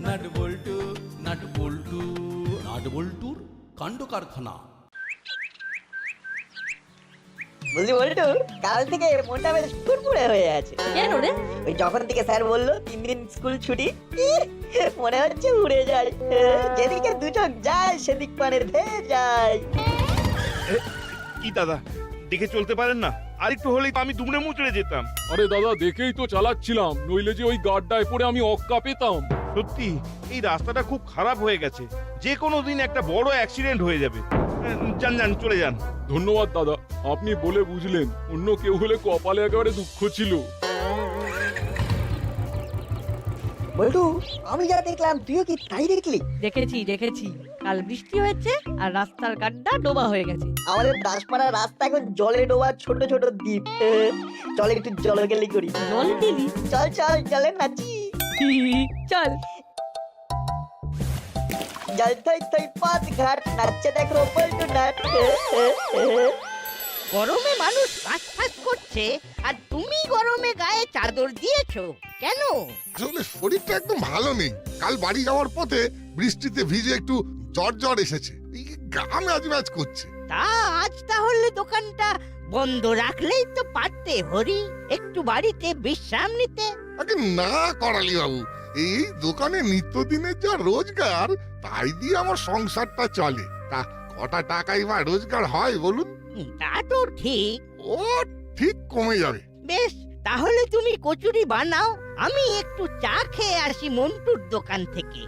Nut বল্টু nut বল্টু nut বল্টুর কাণ্ড কারখানা। বুঝলি বল্টু, কাল থেকে মনটা বেশ ফুরফুরে হয়ে আছে। কেন রে? ওই যখন থেকে স্যার বললো 3 দিন স্কুল ছুটি, মনে হচ্ছে উড়ে যায়। যেদিকে দু চোখ যায় সেদিক পানের ধেয়ে যায়। কি দাদা, দেখে চলতে পারেন না? আরেকটু হলেই তো আমি দুমড়ে মুচড়ে যেতাম। আরে দাদা, দেখেই তো চালাচ্ছিলাম, নইলে যে ওই গাড্ডায় পড়ে আমি অক্কা পেতাম। সত্যি এই রাস্তাটা খুব খারাপ হয়ে গেছে, যে কোনো দিন একটা বড় অ্যাক্সিডেন্ট হয়ে যাবে। যান যান, চলে যান। ধন্যবাদ দাদা, আপনি বলে বুঝলেন। অন্য কেউ হলে কপালে একেবারে দুঃখ ছিল। বল্টু, আমি যা দেখলাম তুইও কি তাই দেখলি? দেখেছি। কাল বৃষ্টি হয়েছে আর রাস্তার গাড্ডা ডোবা হয়ে গেছে। আমাদের দাসপাড়ার রাস্তা এখন জলে ডোবা ছোট ছোট দ্বীপ। চল একটু জলকেলি করি। জল দিলি? চল চল চলে নাচি। চল। জল থই থই পথ ঘাট নাচছে দেখো বল্টু নাচ। গরমে মানুষ হাঁস করছে আর তুমি গরমে গায়ে চাদর দিয়েছো কেন? আসলে শরীরটা একদম ভালো নেই। কাল বাড়ি যাওয়ার পথে বৃষ্টিতে ভিজে একটু জ্বর এসেছে, গা ম্যাজ করছে। তা আজ তাহলে দোকানটা বন্ধ রাখলেই তো পারতে হরি, একটু বাড়িতে বিশ্রাম নিতে। আগে না করালি বাবু, এই দোকানে নিত্যদিনের যা রোজগার তাই দিয়ে আমার সংসারটা চলে। তা কটা টাকাই বা রোজগার হয় বলুন? তা তো ঠিক। ও ঠিক কমে যাবে। বেশ, তাহলে তুমি কচুরি বানাও, আমি একটু চা খেয়ে আসি মন্টুর দোকান থেকে।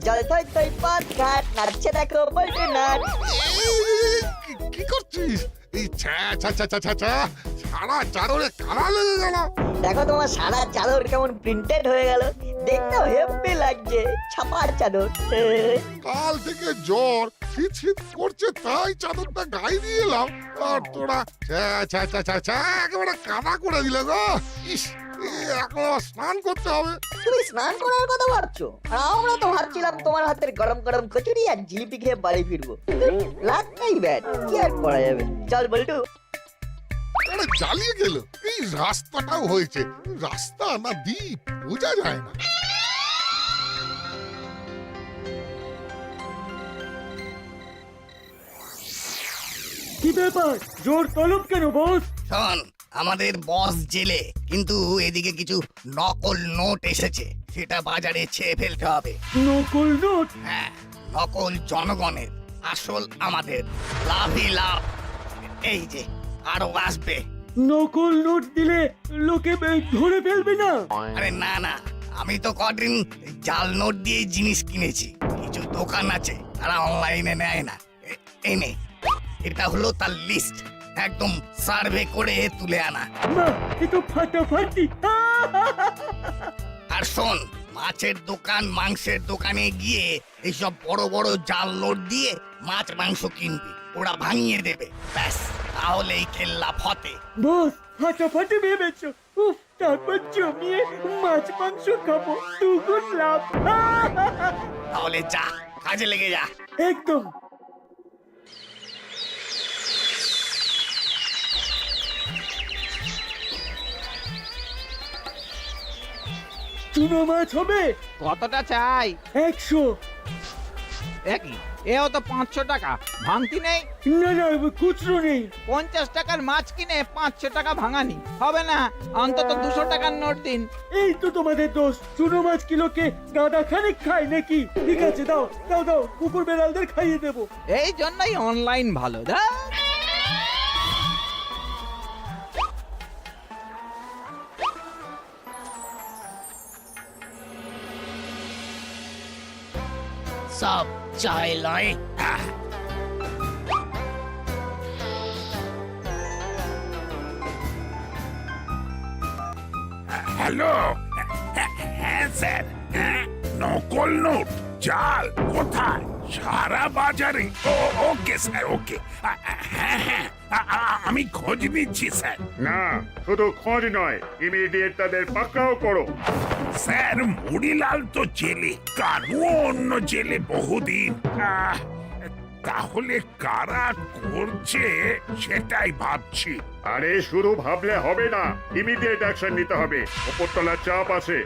জল থই থই পথ ঘাট নাচছে দেখো বল্টু নাচ। কি করছিস? এই ছ্যা ছ্যা ছ্যা ছ্যা ছ্যা ছ্যা, সারা চাদরে কালা লেগে গেল। দেখো তোমার সারা চাদর কেমন প্রিন্টেড হয়ে গেল, দেখতেও হেব্বি লাগছে। ছাপার চাদর। কাল থেকে জ্বর শীত শীত করছে, তাই চাদরটা গায়ে দিয়ে এলাম। আর তোরা ছ্যা ছ্যা ছ্যা ছ্যা ছ্যা একেবারে কাদা করে দিলে গো। ইস, এখন আবার স্নান করতে হবে। তুমি স্নান করার কথা ভাবছো, আর আমরা তো ভাবছিলাম তোমার হাতের গরম গরম কচুরি আর জিলিপি খেয়ে বাড়ি ফিরবো। লাটটাই ব্যাট, কি আর করা যাবে। চল বল্টু। আরে জ্বালিয়ে গেল। এই রাস্তাটাও হয়েছে, রাস্তা না দ্বীপ বোঝা যায় না। কি ব্যাপার, জোর তলব কেন বস? শোন, আমাদের বস জেলে, কিন্তু এদিকে কিছু নকল নোট এসেছে, সেটা বাজারে ছেয়ে ফেলতে হবে। নকল নোট? হ্যাঁ, নকল জনগণের, আসল আমাদের। লাভই লাভ। এই যে আরো আসবে। নকল নোট দিলে লোকে ধরে ফেলবে না? আরে না না, আমি তো কদিন জাল নোট দিয়ে জিনিস কিনেছি। কিছু দোকান আছে তারা অনলাইনে নেয় না। এই নে, এটা হলো তার লিস্ট, একদম সার্ভে করে তুলে আনা। বাহ, এ তো ফাটাফাটি। আর শোন, মাছের দোকান মাংসের দোকানে গিয়ে এইসব বড় বড় জাল নোট দিয়ে মাছ মাংস কিনবি, ওরা ভাঙিয়ে দেবে। ব্যাস, তাহলেই খেললা ফতে। বস ফাটাফাটি ভেবেছো। উফ, তারপর জমিয়ে মাছ মাংস খাবো, দুগুণ লাভ। তাহলে যা, কাজে লেগে যা। একদম। চুনো মাছ হবে? কতটা চাই? 100। একই, এও তো 500 টাকা। ভাঙতি নেই? না না, খুচরো নেই। 50 টাকার মাছ কিনে 500 টাকা ভাঙানি হবে না। অন্তত 200 টাকার নোট দিন। এই তো তোমাদের দোষ। চুনো মাছ কিলোকে গাদা খানিক খায় নাকি? ঠিক আছে, দাও দাও দাও, কুকুর বেড়ালদের খাইয়ে দেবো। এই জন্যই অনলাইন ভালো। সব চাই লয়। হ্যালো, হ্যাঁ স্যার। নকল নোট জাল কোথায়? সারা বাজারে? ওকে স্যার, ওকে। হ্যাঁ হ্যাঁ, আমি খোঁজ নিচ্ছি স্যার। না, শুধু খোঁজ নয়, ইমিডিয়েট তাদের পাকড়াও করো। স্যার, মুড়িলাল তো জেলে, কানু অন্য জেলে বহুদিন। তাহলে কারা করছে সেটাই ভাবছি। আরে শুধু ভাবলে হবে না, ইমিডিয়েট অ্যাকশন নিতে হবে। উপরতলার চাপ আছে।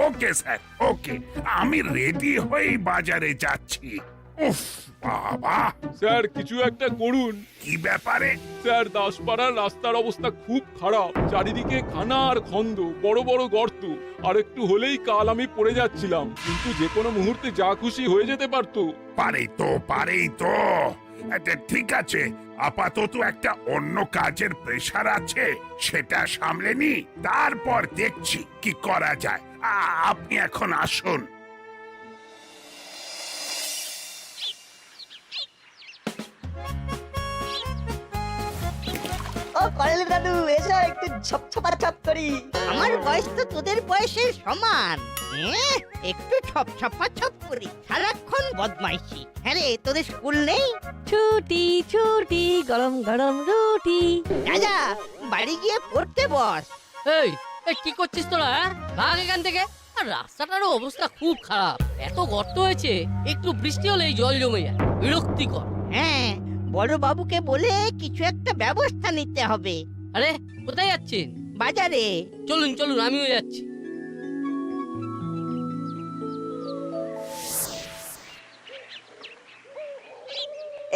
ওকে স্যার, ওকে, আমি রেডি হয়েই বাজারে যাচ্ছি। উফ বাবা, স্যার কিছু একটা করুন। কি ব্যাপারে? স্যার দাসপাড়ার রাস্তার অবস্থা খুব খারাপ, চারিদিকে খানা আর খন্দ, বড় বড় গর্ত। আর একটু হলেই কাল আমি পড়ে যাচ্ছিলাম, কিন্তু যে কোনো মুহূর্তে যা খুশি হয়ে যেতে পারতো। পারেই তো। আচ্ছা, ঠিক আছে, আপাতত একটা অন্য কাজের প্রেসার আছে, সেটা সামলে নি, তারপর দেখছি কি করা যায়। আপনি এখন আসুন। ও করেল দাদু, এসো একটু ছপ করি। আমার বয়স তো তোদের বয়সের সমান। একটু ছপ করি, সারাক্ষণ বদমাইশি। হ্যাঁ রে, তোদের স্কুল নেই? ছুটি ছুটি, গরম গরম রুটি। যা বাড়ি গিয়ে পড়তে বস। এই এই কি করছিস তোরা? ভাগ এখান থেকে। আর রাস্তাটারও অবস্থা খুব খারাপ, এত গর্ত হয়েছে, একটু বৃষ্টি হলেই জল জমে যায়, বিরক্তিকর। হ্যাঁ, বড় বাবুকে বলে কিছু একটা ব্যবস্থা নিতে হবে। আরে কোথায় যাচ্ছেন? বাজারে। চলুন চলুন, আমিও যাচ্ছি।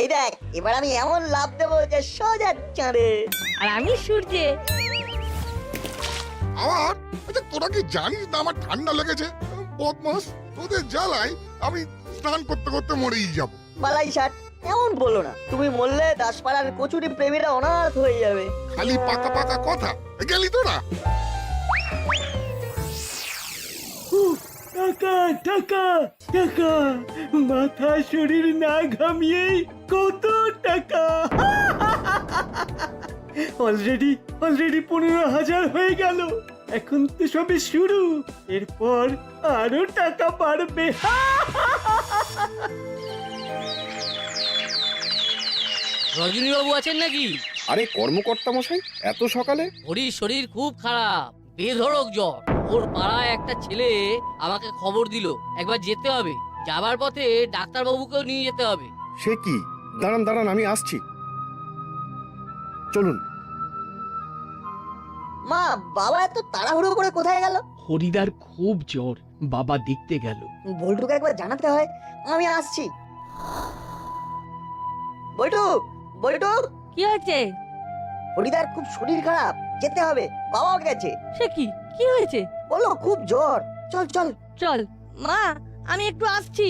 এই দেখ, এবার আমি এমন লাভ দেবো যে সোজা চাঁদে। আর আমি সূর্যে। আমার আচ্ছা, তোরা কি জানিস না আমার ঠান্ডা লেগেছে? বদমাস, তোদের জ্বালায় আমি স্নান করতে করতে মরেই যাব। বালাই ষাট, এমন বলো না। তুমি মরলে দাসপাড়ার কচুরি প্রেমীরা অনাথ হয়ে যাবে। খালি পাকা পাকা কথা। গেলি তোরা? টাকা টাকা টাকা, মাথা শরীর না ঘামিয়ে কত টাকা। অলরেডি 15,000 হয়ে গেল। এখন তো সবে শুরু, এরপর আরো টাকা বাড়বে। রজনীবাবু আছেন নাকি? আরে কর্মকর্তা মশাই, এত সকালে? হরির শরীর খুব খারাপ, বেধড়ক জ্বর। ওর পাড়ায় একটা ছেলে আমাকে খবর দিল, একবার যেতে হবে। যাবার পথে ডাক্তারবাবুকেও নিয়ে যেতে হবে। সে কি? দাঁড়ান আমি আসছি। চলুন। মা, বাবা এত তাড়াহুড়ো করে কোথায় গেল? হরিদার খুব জ্বর, বাবা দেখতে গেল। বল্টুকে একবার জানাতে হয়। আমি আসছি। বল্টু, বল্টু, কি হয়েছে? হরিদার খুব শরীর খারাপ, যেতে হবে। বাবাও গেছে। সে কি? কি হয়েছে? বলো খুব জ্বর। চল চল চল মা, আমি একটু আসছি।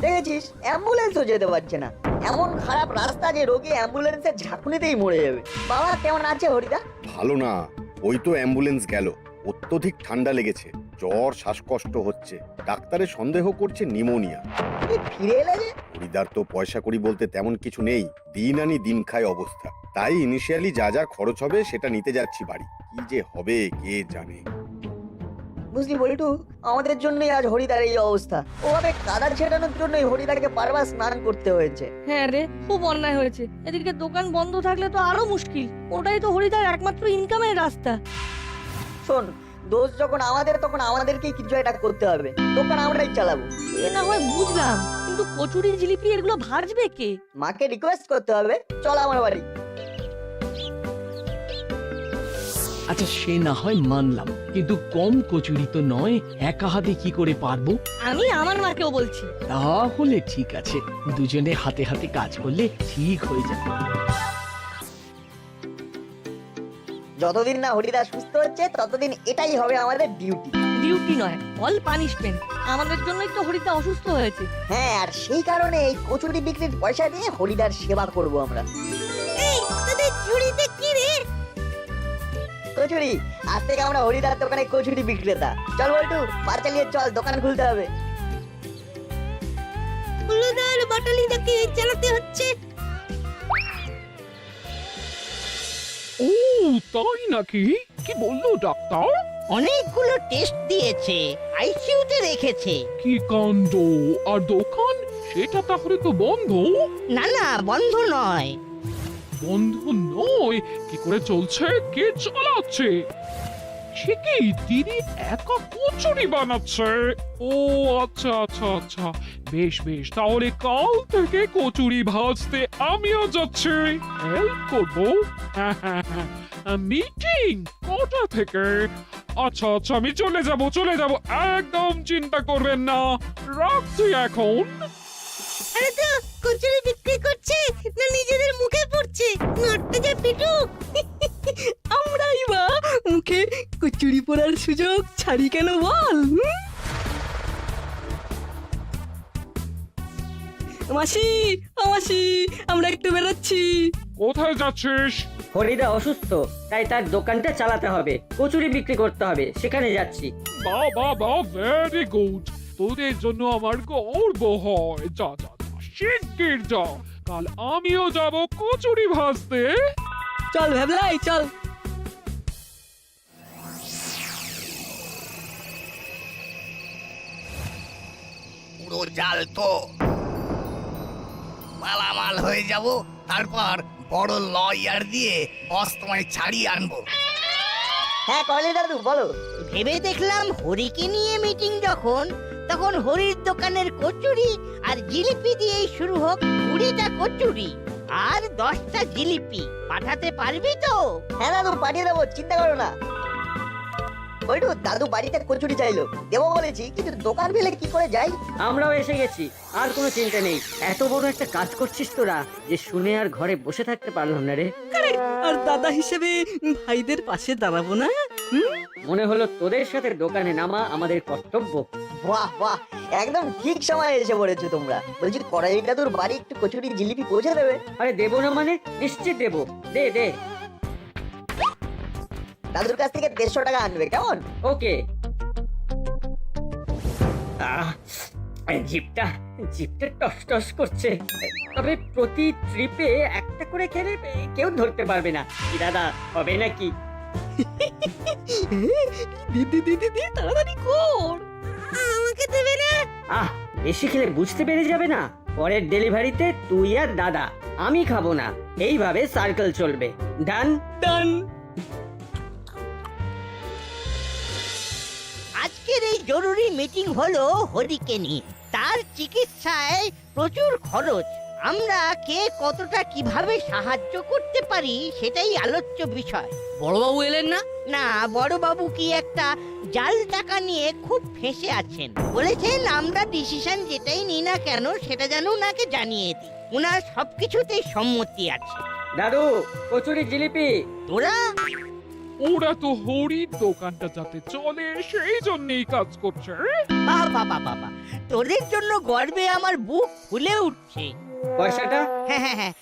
দেখেছিস, অ্যাম্বুলেন্সও যেতে পারছে না। এমন খারাপ রাস্তা যে রোগী অ্যাম্বুলেন্সের ঝাঁকুনিতেই মরে যাবে। বাবা কেমন আছে হরিদা? ভালো না, ওই তো অ্যাম্বুলেন্স গেল। অত্যধিক ঠান্ডা লেগেছে, জ্বর, শ্বাসকষ্ট হচ্ছে। ডাক্তারে সন্দেহ করছে নিউমোনিয়া। ফিরে এলে যে? হরিদার তো পয়সা কড়ি বলতে তেমন কিছু নেই, দিন আনি দিন খায় অবস্থা। তাই ইনিশিয়ালি যা যা খরচ হবে সেটা নিতে যাচ্ছি বাড়ি। কি যে হবে কে জানে। বুঝলি বল্টু, আমাদের জন্যই আজ হরিদার এই অবস্থা। ওভাবে কাদা ছেটানোর জন্যই হরিদাকে বারবার স্নান করতে হয়েছে। হ্যাঁ রে, খুব অন্যায় হয়েছে। এদিকে দোকান বন্ধ থাকলে তো আরো মুশকিল। ওটাই তো হরিদার একমাত্র ইনকামের রাস্তা। শোন, দোষ যখন আমাদের, তখন আমাদেরকেই কিছু একটা করতে হবে। দোকান আমরাই চালাবো। এ না হয় বুঝলাম, কিন্তু কচুরি জিলিপি এগুলো ভাজবে কে? মাকে রিকোয়েস্ট করতে হবে। চল আমার বাড়ি। আচ্ছা সে না হয় মানলাম, কিন্তু কম কচুরি তো নয়, একা হাতে কি করে পারবো? আমি আমার মাকেও বলছি। তাহলে ঠিক আছে, দুজনে হাতে হাতে কাজ করলে ঠিক হয়ে যাবে। যতদিন না হরিদা সুস্থ হচ্ছে, ততদিন এটাই হবে আমাদের ডিউটি। ডিউটি নয়, অল পানিশমেন্ট। আমাদের জন্যই তো হরিদা অসুস্থ হয়েছে। হ্যাঁ, আর সেই কারণে এই কচুরি বিক্রির পয়সা দিয়ে হরিদার সেবা করব আমরা। এই তোদের ঝুড়িতে কি রে? কচুরি। আজ থেকে আমরা হরিদার দোকানে কচুরি বিক্রেতা। চল বল্টু, পা চালিয়ে চল, দোকান খুলতে হবে। হলুদার বাটালিটাকে চালাতে হচ্ছে। ও তাই নাকি? কি বললো ডাক্তার? অনেকগুলো টেস্ট দিয়েছে, আইসিইউতে রেখেছে। কি কাণ্ড! আর দোকান সেটা তাহলে তো বন্ধ? না না, বন্ধ নয়। বন্ধ নয়? কি করে চলছে? কে চালাচ্ছে? সে কি দিদি একা কচুরি বানাচ্ছে? ও আচ্ছা আচ্ছা আচ্ছা, বেশ বেশ, তাহলে কাল থেকে কচুরি ভাজতে আমিও যাচ্ছি, হেল্প করবো। মিটিং কটা থেকে? আচ্ছা আচ্ছা, আমি চলে যাব, একদম চিন্তা করবেন না, রাখছি এখন। আরে তো কচুরি বিক্রি করছে না নিজেদের মুখে পড়ছে, নটটা যে পিটুক। আমরাই বা মুখে কচুরি পড়ার সুযোগ ছাড়ি কেন বল? মাসি, মাসি, আমরা একটু বেরোচ্ছি। কোথায় যাচ্ছিস? হরিদা অসুস্থ, তাই তার দোকানটা চালাতে হবে, কচুরি বিক্রি করতে হবে, সেখানে যাচ্ছি। বাহ বাহ বাহ, ভেরি গুড, তোদের জন্য আমার গর্ব হয়। যা যা যা, শিগগির যা, কাল আমিও যাব কচুরি ভাজতে। চল ভেবলাই, চল। পুরো জাল তো, মালামাল হয়ে যাব, তারপর বড় লয়ার দিয়ে বস তোমায় ছাড়িয়ে আনবো। হ্যাঁ করালি দাদু বলো। ভেবে দেখলাম হরিকে নিয়ে মিটিং যখন, তখন হরির দোকানের কচুরি আর জিলিপি দিয়েই শুরু হোক 20টা কচুরি আর 10টা জিলিপি। পাঠাতে পারবি তো? হ্যাঁ দাদু পাঠিয়ে দেবো, চিন্তা করো না। বল্টু, দাদু বাড়িতে কচুরি চাইলো, দেবো বলেছি, কিন্তু দোকান ফেলে কি করে যাই? আমরাও এসে গেছি, আর কোনো চিন্তা নেই। এত বড় একটা কাজ করছিস তোরা, যে শুনে আর ঘরে বসে থাকতে পারলাম না রে। আর দাদা হিসেবে ভাইদের পাশে দাঁড়াবো না? মনে হলো তোদের সাথে দোকানে নামা আমাদের কর্তব্য। বাহ বাহ, একদম ঠিক সময় এসে পড়েছো তোমরা। বলছি করালি দাদুর বাড়ি একটু কচুরি জিলিপি পৌঁছে দেবে? আরে দেবো না মানে? নিশ্চিত দেবো, দে দে। দাদুর কাছ থেকে 150 টাকা আনবে, কেমন? ওকে। জিপটা টস টস করছে, তবে প্রতি ট্রিপে একটা করে খেলে কেউ ধরতে পারবে না। কি দাদা, হবে নাকি? দিদি দিদি দিদি, তাড়াতাড়ি কর। আমাকে দেবে না? বেশি খেলে বুঝতে পেরে যাবে না। পরের ডেলিভারিতে তুই আর দাদা, আমি খাবো না। এইভাবে সার্কেল চলবে। ডান ডান। আজকের এই জরুরি মিটিং হলো হরিকে নিয়ে। তার চিকিৎসায় প্রচুর খরচ। আমরা কে কতটা কিভাবে সাহায্য করতে পারি সেটাই আলোচ্য বিষয়। বড়বাবু এলেন না? না, বড়বাবু কি একটা জাল টাকা নিয়ে খুব ফেঁসে আছেন। বলেছেন আমরা ডিসিশন যেটাই নিই না কেন সেটা যেন ওনাকে জানিয়ে দিই। ওনার সবকিছুতেই সম্মতি আছে। দাদু, কচুরি জিলিপি। তোরা ওরা তো হরির দোকানটা যাতে চলে সেই জন্যই কাজ করছে। বাবা বাবা, তোদের জন্য গর্বে আমার বুক ফুলে উঠছে। পয়সাটা? হ্যাঁ হ্যাঁ হ্যাঁ,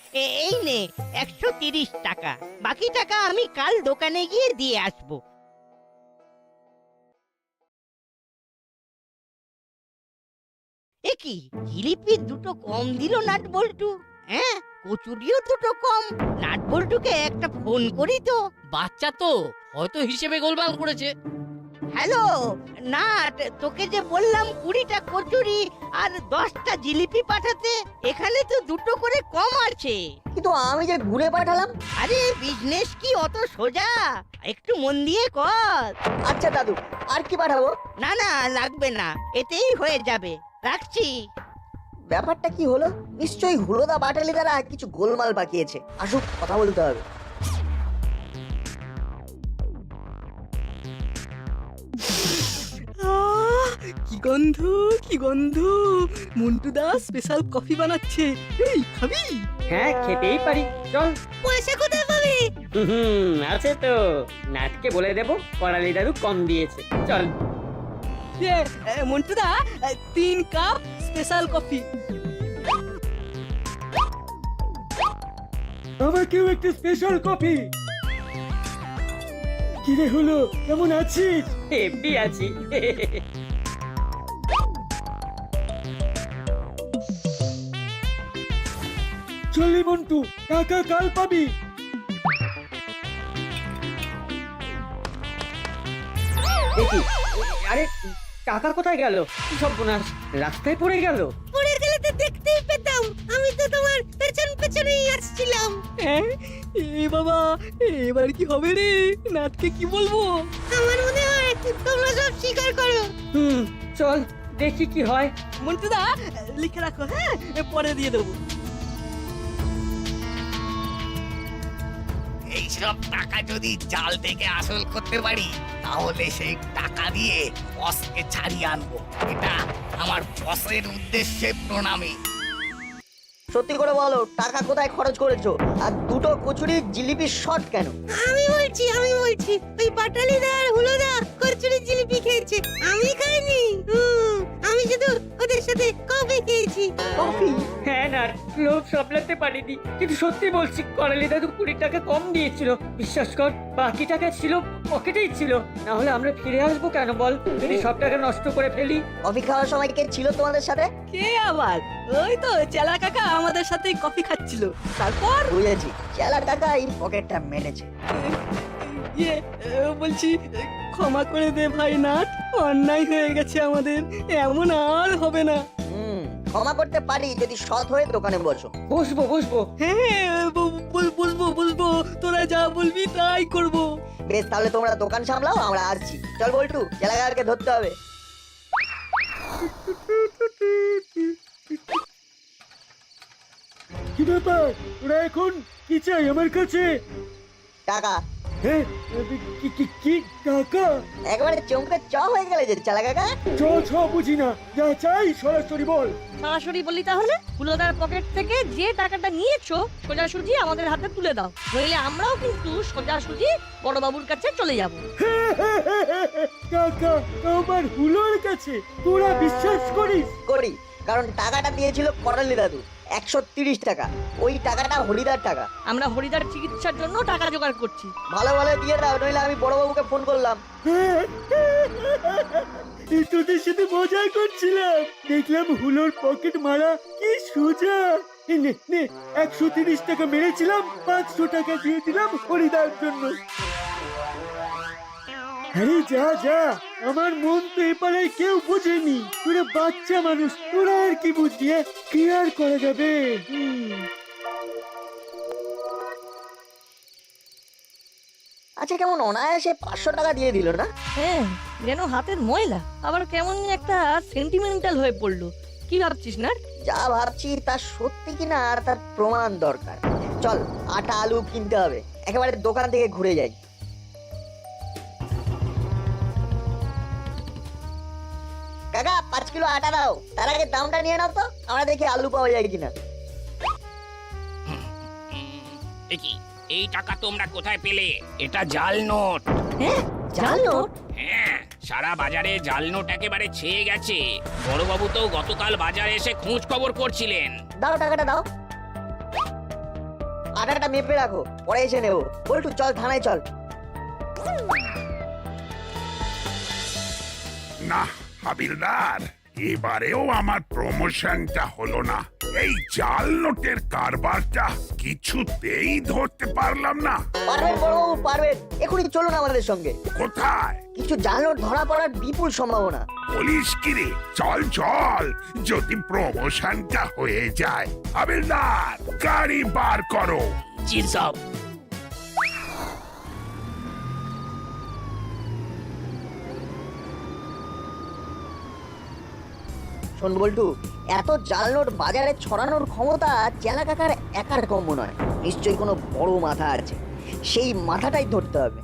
এই নে 130 টাকা। বাকি টাকা আমি কাল দোকানে গিয়ে দিয়ে আসবো। এ কি, জিলিপি দুটো কম দিল নাট বল্টু? হ্যাঁ, কচুরিও দুটো কম। নাট বল্টুকে একটা ফোন করি তো। বাচ্চা তো, হয়তো হিসেবে গোলমাল করেছে। হ্যালো নাট, তোকে যে বললাম 20টা কচুরি আর 10টা জিলিপি পাঠাতে, এখানে তো দুটো করে কম আছে। কিন্তু আমি যে ঘুরে পাঠালাম। আরে বিজনেস কি অত সোজা? একটু মন দিয়ে কর। আচ্ছা দাদু, আর কি পাঠাবো? না না, লাগবে না, এতেই হয়ে যাবে। রাখছি। ব্যাপারটা কি হলো? নিশ্চয়ই হুলোদা বাটালি দ্বারা কিছু গোলমাল পাকিয়েছে। আসুক, কথা বলতে হবে। কি গন্ধ, কি গন্ধ! মন্টু দা স্পেশাল কফি বানাচ্ছে, এই খাবি? হ্যাঁ, খেতেই পারি, চল। পয়সা কোথায় পাবি? আছে তো, নাটকে বলে দেবো করালি দাদু কম দিয়েছে, চল। মন্টু দা 3 কাপ স্পেশাল কফি। আমাকেও একটা স্পেশাল কফি। কিরে হলো, কেমন আছিস? হেব্বি আছি। চলি মন্টু, টাকা কাল পাবি। দেখি, আরে টাকা কোথায় গেল? সব বোনাস রাস্তায় পড়ে গেল। পড়ে গেলে তো দেখতেই পেতাম, আমি তো তোমার পেছন পেছনেই আসছিলাম। এ বাবা, এবার কি হবে রে? নাথকে কি বলবো? আমার মনে হয় তোমরা সব স্বীকার করো। চল দেখি কি হয়। মন্টুদা, লিখে রাখো, হ্যাঁ, পরে দিয়ে দেবো। এইসব টাকা যদি জাল থেকে আসল করতে পারি তাহলে সেই টাকা দিয়ে বসকে ছাড়িয়ে আনবো। এটা আমার বসের উদ্দেশ্যে প্রণামী। সত্যি করে বলো, টাকা কোথায় খরচ করেছো? আর দুটো কচুরি জিলিপি শর্ট কেন? আমি বলছি ওই পাটালিদা আর হুলোদা কচুরি জিলিপি খেয়েছে, আমি খাইনি। আমি শুধু ওদের সাথে কফি খেয়েছি। কফি? হ্যাঁ না, লোভ সামলাতে পারিনি, কিন্তু সত্যি বলছি করালি দাদু 20 টাকা কম দিয়েছিল। বিশ্বাস কর, বাকি টাকা ছিল পকেটেই ছিল। না হলে আমরা ফিরে আসবো কেন বল, যদি সব টাকা নষ্ট করে ফেলি। কফি খাওয়ার সময় কে ছিল তোমাদের সাথে? কে আবার? ওই তো চেলা কাকা আমাদের সাথেই কফি খাচ্ছিল। তারপর বুঝেছি, চেলা টাকা এই পকেটটা মেরেছে। বলছি, ক্ষমা করে দে ভাই নাথ, অন্যায় হয়ে গেছে আমাদের, এমন আর হবে না। ক্ষমা করতে পারি যদি সৎ হয়ে দোকানে বসো। বসবো। হ্যাঁ, বুঝবো, তোরা যা বলবি তাই করবো। বেশ, তাহলে তোমরা দোকান সামলাও, আমরা আসছি। চল বল্টু, চেলাগারকে ধরতে হবে। কি ব্যাপার, তোরা এখন কি চাই আমার কাছে? টাকা। হ্যাঁ, কি টাকা? একবারে চমকে চ হয়ে গেলে যে চেলা কাকা। ছ বুঝি না, যা চাই সরাসরি বল। সরাসরি বলি তাহলে, হুলোদার পকেট থেকে যে টাকাটা নিয়েছো সোজাসুজি আমাদের হাতে তুলে দাও, নইলে আমরাও কিন্তু সোজাসুজি বড়বাবুর কাছে চলে যাব। টাকা আমার হুলোর কাছে? তোরা বিশ্বাস করিস? করি, কারণ টাকাটা দিয়েছিল করালি দাদু, 130 টাকা। ওই টাকাটা হরিদার টাকা। আমরা হরিদার চিকিৎসার জন্য টাকা জোগাড় করছি। ভালো দিয়ে দাও, নইলে আমি বড়বাবুকে ফোন করলাম। তোদের সাথে মজা করছিলাম, দেখলাম হুলোর পকেট মারা কি সোজা। নে 130 টাকা মেরেছিলাম, 500 টাকা দিয়ে দিলাম হরিদার জন্য। আরে যা, আমার মন তো এপারে কেউ বোঝেনি। তোরা বাচ্চা মানুষ, তোরা আর কি বুঝবি? কি আর করা যাবে? আচ্ছা, কেমন অনায়াসে 500 টাকা দিয়ে দিল না? হ্যাঁ, যেন হাতের ময়লা, আবার কেমন একটা সেন্টিমেন্টাল হয়ে পড়লো। কি ভাবছিস না? যা ভাবছি তা সত্যি কিনা আর তার প্রমাণ দরকার। চল, আটা আলু কিনতে হবে, একেবারে দোকান থেকে ঘুরে যাই। কাকা, 5 কিলো আটা দাও। তার আগে দামটা নিয়ে নাও তো, আমরা দেখি আলু পাওয়া যায় কিনা। এই টাকা তোমরা কোথায় পেলে? এটা জাল নোট। হ্যাঁ, জাল নোট? হ্যাঁ, সারা বাজারে জাল নোট একেবারে ছেয়ে গেছে। বড়বাবু তো গতকাল বাজারে এসে খোঁজ খবর করছিলেন। দাও, টাকাটা দাও। আটাটা মেপে রাখো, পরে এসে নেবো। বল্টু, চল থানায় চল। না হাবিলদার, এবারেও আমার প্রমোশনটা হলো না। এই জাল নোটের কারবারটা কিছুতেই ধরতে পারলাম না। পারবেন বড়বাবু, পারবেন। এখনই চলুন আমাদের সঙ্গে। কোথায়? কিছু জাল নোট ধরা পড়ার বিপুল সম্ভাবনা। বলিস কি রে? চল যদি প্রমোশনটা হয়ে যায়। হাবিলদার, গাড়ি বার করো। জি সব। শোন বল্টু, এত জাল নোট বাজারে ছড়ানোর ক্ষমতা চেলা কাকার একার কম নয়। নিশ্চয়ই কোনো বড় মাথা আছে, সেই মাথাটাই ধরতে হবে।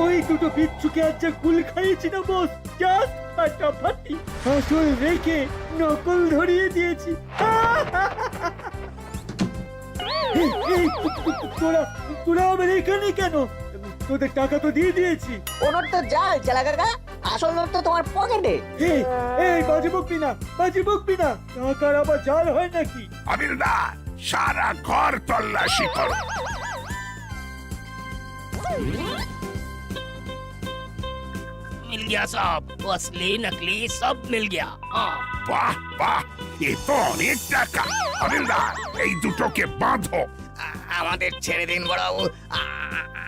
ওই দুটো বিচ্ছুকে আজ যা গুল খাইয়েছি না বস, জাস্ট ফাটাফাটি। আসল রেখে নকল ধরিয়ে দিয়েছি। তোরা আবার এখানে কেন? তোদের টাকা তো দিয়ে দিয়েছি। ও নোট তো জাল চেলা কাকা, আসল নোট তো তোমার পকেটে। এই বাজে বকবি না। টাকার আবার জাল হয় নাকি? হাবিলদার, সারা ঘর তল্লাশি করো। मिल गया सब, वो असली नकली सब मिल गया। বাহ, এ তো অনেক টাকা। হাবিলদার, এই দুটোকে বাঁধো। আমাদের ছেড়ে দিন বড়বাবু,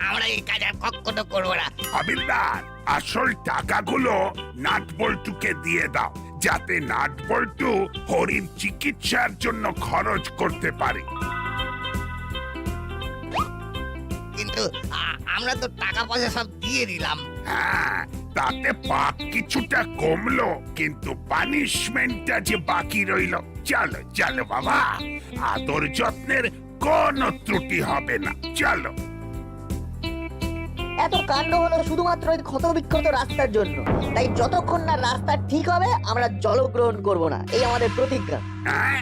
আমরা এই কাজ আর কখনো করবো না। হাবিলদার, আসল টাকাগুলো নাটবল্টুকে দিয়ে দাও, যাতে নাটবল্টু হরির চিকিৎসার জন্য খরচ করতে পারে। কিন্তু আমরা তো টাকা পয়সা সব দিয়ে দিলাম। হ্যাঁ, তাতে পাপ কিছুটা কমলো, কিন্তু পানিশমেন্টটা যে বাকি রইলো। চলো চলো বাবা, আদর যত্নের কোনো ত্রুটি হবে না। চলো। এত কাণ্ড হলো শুধুমাত্র ওই ক্ষতবিক্ষত রাস্তার জন্য। তাই যতক্ষণ না রাস্তা ঠিক হবে আমরা জলগ্রহণ করব না, এই আমাদের প্রতিজ্ঞা। হ্যাঁ,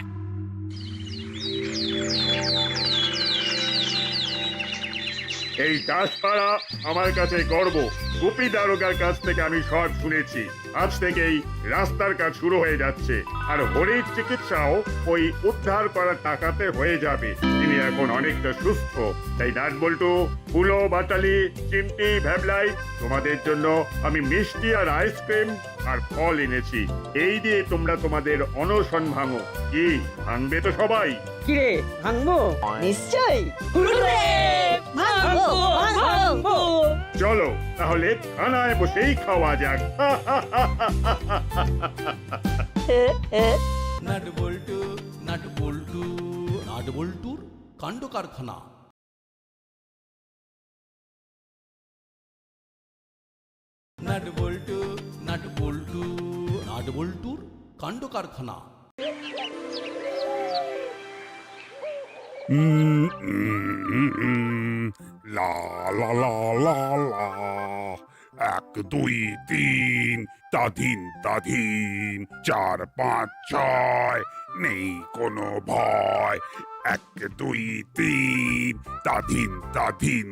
এই দাসপাড়া আমার কাছে গর্ব। গোপী দারোগার কাছ থেকে আমি সব শুনেছি। আজ থেকেই রাস্তার কাজ শুরু হয়ে যাচ্ছে, আর হরির চিকিৎসাও ওই উদ্ধার করা টাকাতে হয়ে যাবে। তিনি এখন অনেকটা সুস্থ। তাই নাটবল্টু, ফুলো, বাটালি, চিমটি, ভ্যাবলাই, তোমাদের জন্য আমি মিষ্টি আর আইসক্রিম আর ফল এনেছি। এই দিয়ে তোমরা তোমাদের অনশন ভাঙো। কি ভাঙবে তো সবাই? কিরে ভাঙবো? নিশ্চয়ই। ভাঙবো, ভাঙবো। চলো তাহলে থানায় বসেই খাওয়া যাক। নাটবল্টু নাটবল্টু নাটবল্টুর কাণ্ড কারখানা। নাটবল্টু নাটবল্টু নাটবল্টুর কাণ্ড কারখানা। লা লা লা লা লা, 1 2 3 তাধিন তাধিন, 4 5 6 নেই কোনো ভয়। 1 2 3 তাধিন তাধিন,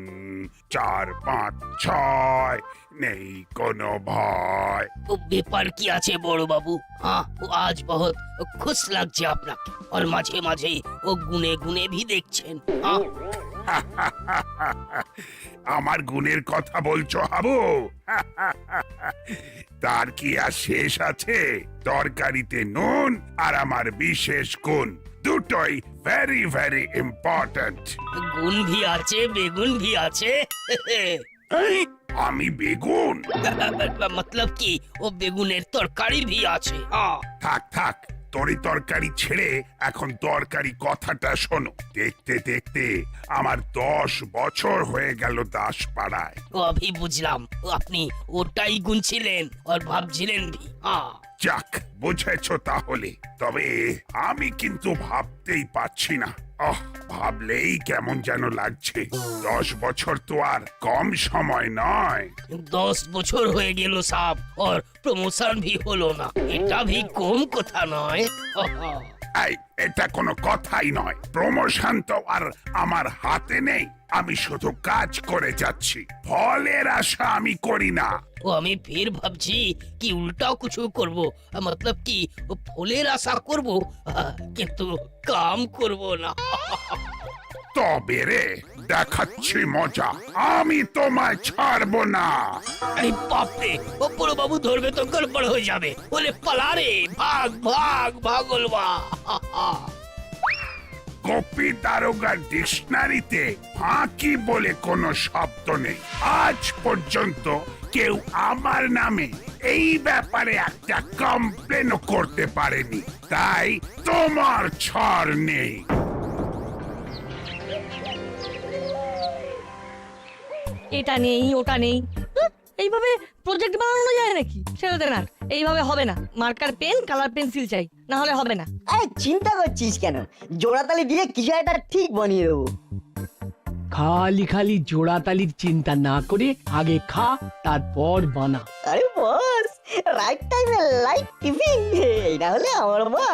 4 5 6 নেই কোনো ভয়। ও ব্যাপার কি আছে বড় বাবু? আজ বহুত খুশ লাগছে আপনাকে, আর মাঝে মাঝে ও গুনে গুনে ভি দেখছেন। আমার গুণের কথা বলছো হাবু? তার কি আর শেষ আছে? তরকারিতে নুন আর আমার বিশেষ গুণ দুটোই ভেরি ভেরি ইম্পর্ট্যান্ট। গুণ ভি আছে, বেগুন ভি আছে। আমি বেগুন? মতলব কি ও বেগুনের তরকারি ভি আছে। থাক থাক, তরি তরকারি ছেড়ে এখন তরকারি কথাটা শোনো। দেখতে দেখতে আমার 10 বছর হয়ে গেল দাসপাড়ায়। ও अभी বুঝলাম, আপনি ওটাই গুনছিলেন আর ভাবছিলেন ভি। যাক, বুঝেছ তাহলে। তবে আমি কিন্তু ভাবতেই পারছি না। ভাবলেই কেমন যেন লাগছে। 10 বছর তো আর কম সময় নয়। 10 বছর হয়ে গেল সাব, আর প্রমোশন ভি হলো না। এটা ভি কম কথা নয়। এই, এটা কোনো কথাই নয়। প্রমোশন তো আর আমার হাতে নেই। আমি শুধু কাজ করে যাচ্ছি, ফলের আশা আমি করি না। ও আমি ফের ভাবছি কি উল্টাও কিছু করব, মতলব কি ফলের আশা করব, কিন্তু কাম করব না। তবে রে, দেখাচ্ছি মজা। আমি তোমায় ছাড়বো না। আরে বাপরে, ও বড় বাবু ধরবে তো গড়বড় হয়ে যাবে। বলে পালা রে, ভাগ ভাগ ভাগলবা। গোপী দারোগার ডিকশনারিতে ফাঁকি বলে কোনো শব্দ নেই। আজ পর্যন্ত কেউ আমার নামে এই ব্যাপারে একটা কমপ্লেনও করতে পারেনি। তাই তোমার ছাড় নেই। এটা নেই, ওটা নেই। এইভাবে প্রজেক্ট বানানো যায় নাকি? সেটাতে না, এইভাবে হবে না। মার্কার পেন, কালার পেন্সিল চাই, না হলে হবে না। আরে চিন্তা করছিস কেন? জোড়াতালি দিয়ে কিছু একটা ঠিক বানিয়ে দেবো। খালি খালি জোড়াতালির চিন্তা না করে আগে খা, তারপর বানা। আরে বস, রাইট টাইমে লাইট টিফিন। এই না হলে আমার মা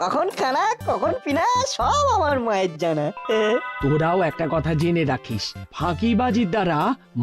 কখন খানা কখন পিনা সব আমার মায়ের জানা। তোরাও একটা কথা জেনে রাখিস, ফাঁকিবাজির দ্বারা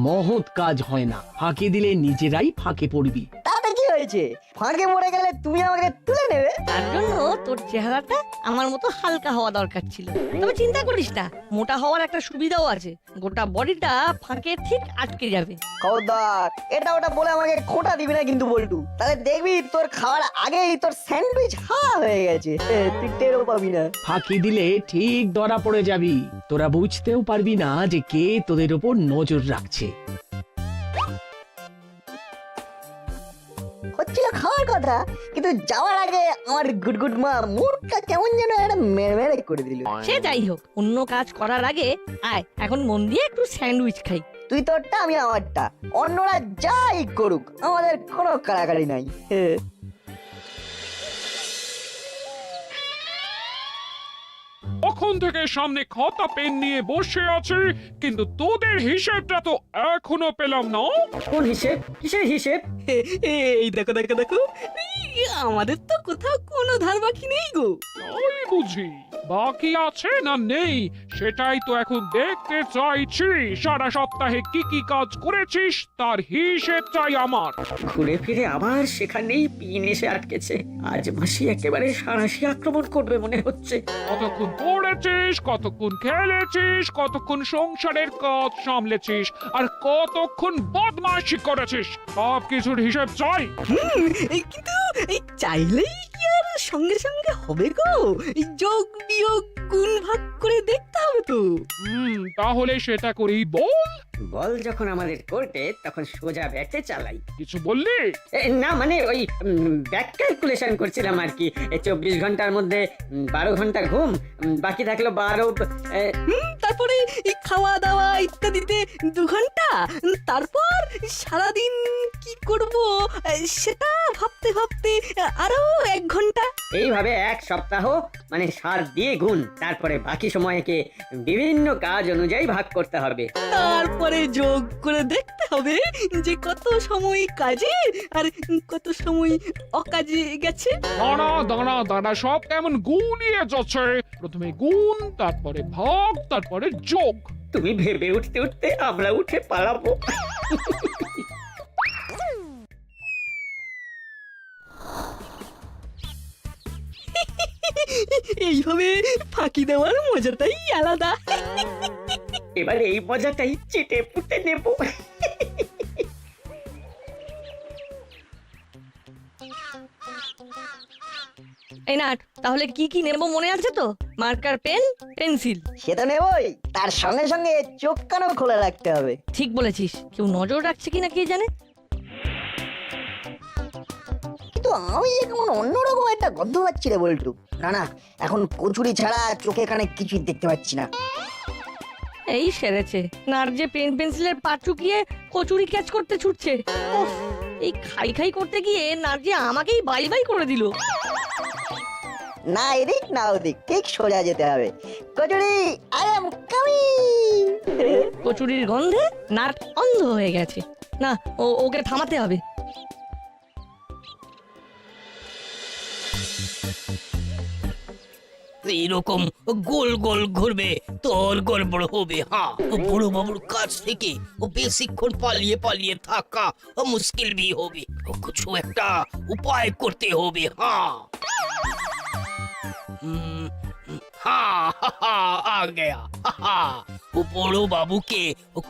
মহৎ কাজ হয় না। ফাঁকি দিলে নিজেরাই ফাঁকে পড়বি। তাতে কি হয়েছে? ফাঁকে পড়ে গেলে তুমি আমাকে তুলে নেবে। তার জন্য তোর চেহারাটা আমার মতো হালকা হওয়া দরকার ছিল। তবে চিন্তা করিস না, মোটা হওয়ার একটা সুবিধাও আছে। গোটা বডিটা ফাঁকে ঠিক আটকে যাবে। খবরদার এটা ওটা বলে আমাকে খোঁটা দিবি না কিন্তু বল্টু। তাহলে দেখবি তোর খাওয়ার আগেই তোর স্যান্ডউইচ হাওয়া হয়ে গেছে, তুই টেরও পাবি না। ফাঁকি দিলে ঠিক ধরা পড়ে যাবি। তোরা বুঝতেও পারবি না যে কে তোদের উপর নজর রাখছে। হচ্ছিল খাওয়ার কথা, কিন্তু যাওয়ার আগে আমার গুডগুড মা মুখটা কেমন যেন একটা মেরে করে দিল। সে যাই হোক, অন্য কাজ করার আগে আয় এখন মন দিয়ে একটু স্যান্ডউইচ খাই। তুই তোরটা আমি আমারটা, অন্যরা যাই করুক আমাদের কোনো কাড়াকাড়ি নাই। তখন থেকে সামনে খাতা পেন নিয়ে বসে আছি, কিন্তু তোদের হিসেবটা তো এখনো পেলাম না। কোন হিসেব? কিসের হিসেব? এই দেখো দেখো দেখো, আমাদের তো কোথাও কোনো ধার বাকি নেই গো। তাই বুঝি? বাকি আছে না নেই সেটাই তো এখন দেখতে চাইছি। সারা সপ্তাহে কি কি কাজ করেছিস তার হিসেব চাই আমার। ঘুরে ফিরে আবার সেখানেই পিন এসে আটকেছে। আজ মাসি একেবারে সারাশি আক্রমণ করবে মনে হচ্ছে। কতক্ষণ পড়েছিস, কতক্ষণ খেলেছিস, কতক্ষণ সংসারের কাজ সামলেছিস, আর কতক্ষণ বদমাইশি করেছিস, সব কিছুর হিসেব চাই। কিন্তু এই চাইলেই কি আর সঙ্গে সঙ্গে হবে গো? এই যোগ বিয়োগ গুণ ভাগ করে দেখতে হবে তো। তাহলে সেটা করেই বল। বল যখন আমাদের কোর্টে, তখন সোজা ব্যাটে চালাই। কিছু বললি? না মানে ওই ব্যাক ক্যালকুলেশন করছিলাম আর কি। 24 ঘন্টার মধ্যে 12 ঘন্টা ঘুম, বাকি থাকলো 12। তারপরে এই খাওয়া দাওয়া ইত্যাদিতে 2 ঘন্টা, তারপর সারাদিন কি করব সেটা ভাবতে ভাবতে আরো 1 ঘন্টা। এইভাবে এক সপ্তাহ মানে 7 দিয়ে গুণ, তারপরে বাকি সময়কে বিভিন্ন কাজ অনুযায়ী ভাগ করতে হবে। তারপরে যোগ করে দেখতে হবে যে কত সময় কাজে আর কত সময় অকাজে গেছে। দাঁড়া দাঁড়া দাঁড়া, সব কেমন গুনিয়ে যাচ্ছে। প্রথমে গুণ, তারপরে ভাগ, তারপরে যোগ। তুমি ভেবে উঠতে উঠতে আমরা উঠে পালাবো। এইভাবে ফাঁকি দেওয়ার মজাটাই আলাদা। এবার এই মজাটাই চেটে পুটে নেব। এই নাট, তাহলে কি কি নেব মনে আছে তো? Marker, pen, pencil. সেটা নেবই, তার সঙ্গে সঙ্গে চোখ কানও খোলা রাখতে হবে। ঠিক বলেছিস, কেউ নজর রাখছে কিনা কে জানে। কিন্তু আমি এখন অন্যরকম একটা গন্ধ পাচ্ছি রে বল্টু। না না, এখন কচুরি ছাড়া চোখে কানে কিছুই দেখতে পাচ্ছি না। এই সেরেছে, নাট যে পেন পেন্সিলের পা চুকিয়ে কচুরি ক্যাচ করতে ছুটছে। উফ, এই খাই খাই করতে গিয়ে নাট যে আমাকেই বাই বাই করে দিল। না এদিক না ওদিক, ঠিক সোজা যেতে হবে। Kachori, I am coming. কচুরির গন্ধে নাট অন্ধ হয়ে গেছে। না, ওকে থামাতে হবে। এরকম গোল গোল ঘুরবে তোর গড়বড় হবে। হ্যাঁ, বড় বাবুর কাছ থেকে বেশিক্ষণ পালিয়ে পালিয়ে থাকা মুশকিল भी হবে। কিছু একটা উপায় করতে হবে। হ্যাঁ हाँ आ गया। বড় বাবুকে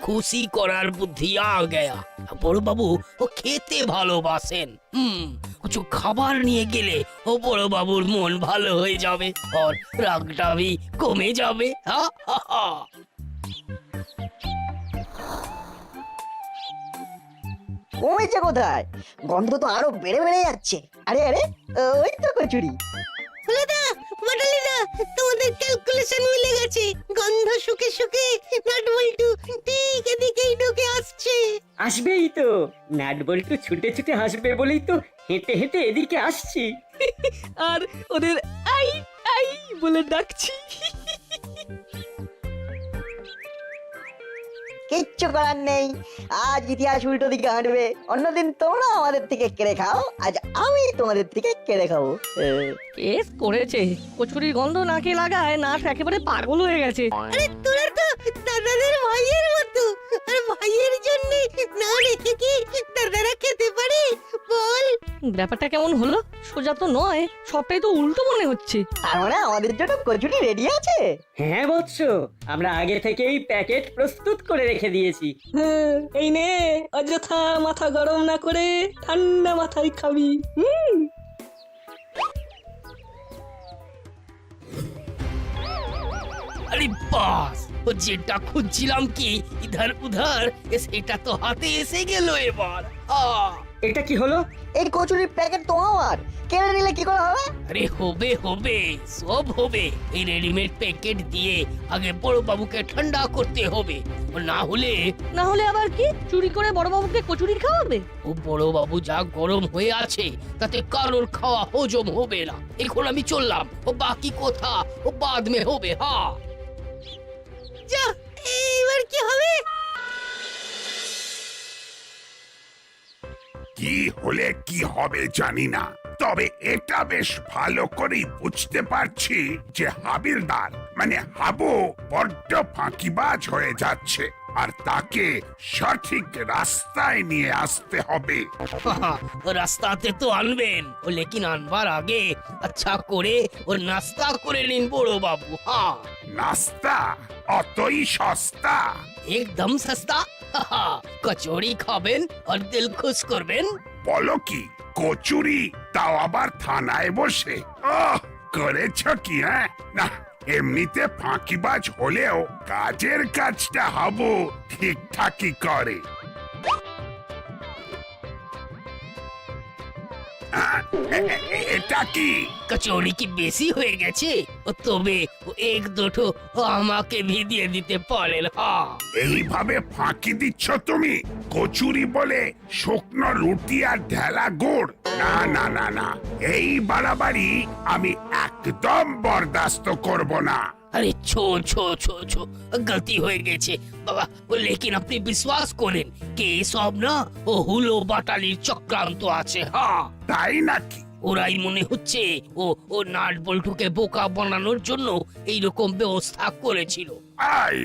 খুশি করার বুদ্ধি আ গয়া। বড় বাবু খেতে ভালোবাসেন। কিছু খাবার নিয়ে গেলে বড় বাবুর মন ভালো হয়ে যাবে আর রাগটা भी কমে যাবে। কমেছে কোথায়? গন্ধ তো আরো বেড়ে বেড়ে যাচ্ছে। আরে আরে, ওই তো কচুরি। তোমাদের ক্যালকুলেশন মিলে গেছে। গন্ধ শুকে শুকে নাট বল্টু ঠিক এদিকেই ঢুকে আসছে। আসবেই তো, নাট বল্টু ছুটে ছুটে আসবে বলেই তো হেঁটে হেঁটে এদিকে আসছি। আর ওদের আই আই বলে ডাকছি। কিচ্ছু করার নেই, আজ ইতিহাস উল্টো দিকে হাঁটবে। অন্যদিন তোমরা আমাদের থেকে কেড়ে খাও, আজ আমি তোমাদের থেকে কেড়ে খাবো। কেস করেছে, কচুরির গন্ধ নাকে লাগায় নাট একেবারে পাগল হয়ে গেছে। আরে তোরা তো দাদাদের ভাইয়ের মতো, আর ভাইয়ের জন্য না রেখে কি দাদারা খেতে পারে বল? ব্যাপারটা কেমন হলো? সোজা তো নয়, সবটাই তো উল্টো মনে হচ্ছে। তার মানে আমাদের জন্য কচুরি রেডি আছে? হ্যাঁ বৎস, আমরা আগে থেকেই প্যাকেট প্রস্তুত করে রেখে দিয়েছি। এই নে, অযথা মাথা গরম না করে ঠান্ডা মাথায় খাবি। আরে বাস, যেটা খুঁজছিলাম কি ইধার উধার সেটা তো হাতে এসে গেল এবার। এটা কি হলো? এই কচুরির প্যাকেট তো আমার, কেড়ে নিলে কি করে হবে? আরে হবে হবে, সব হবে। এই রেডিমেড প্যাকেট দিয়ে আগে বড় বাবুকে ঠান্ডা করতে হবে, ও না হলে না হলে আবার কি, চুরি করে বড়বাবুকে কচুরি খাওয়াবে? ও বড় বাবু যা গরম হয়ে আছে তাতে কারোর খাওয়া হজম হবে না। এখন আমি চললাম, ও বাকি কথা ও বাদ মে হবে। হ্যাঁ, যা, এবার কি হবে? কি হলে কি হবে জানি না, তবে এটা বেশ ভালো করেই বুঝতে পারছি যে হাবিলদার মানে হাবু বড্ড ফাঁকিবাজ হয়ে যাচ্ছে, আর তাকে সঠিক রাস্তায় নিয়ে আসতে হবে। ও রাস্তাতে তো আনবেন, ও লেকিন আনবার আগে আচ্ছা করে ও নাস্তা করে নিন বড় বাবু। হ্যাঁ, নাস্তা অতই সস্তা? একদম সস্তা। কচুরি খাবেন আর দিল খুশ করবেন। বলো কি, কচুরি, তাও আবার থানায় বসে? করেছ কি? হ্যাঁ, না এমনিতে ফাঁকিবাজ হলেও কাজের কাজটা হাবু ঠিকঠাকই করে। এটা কি? কচুরি কি বেশি হয়ে গেছে? ও তবে ও এক দুটো আমাকে ভি দিয়ে দিতে পারেন। হ্যাঁ, এইভাবে ফাঁকি দিচ্ছ তুমি? কচুরি বলে শুকনো রুটি আর ঢেলা গুড়? না না না না, এই বাড়াবাড়ি আমি একদম বরদাস্ত করব না। আরে ছো ছো ছো ছো, গলতি হয়ে গেছে বাবা। লেকিন আপনি বিশ্বাস করেন কে সব না ও হুলো বাটালির চক্রান্ত আছে। হ্যাঁ, তাই নাকি? ওরাই মনে হচ্ছে ও নাট বল্টুকে বোকা বানানোর জন্য এইরকম ব্যবস্থা করেছিল। আই,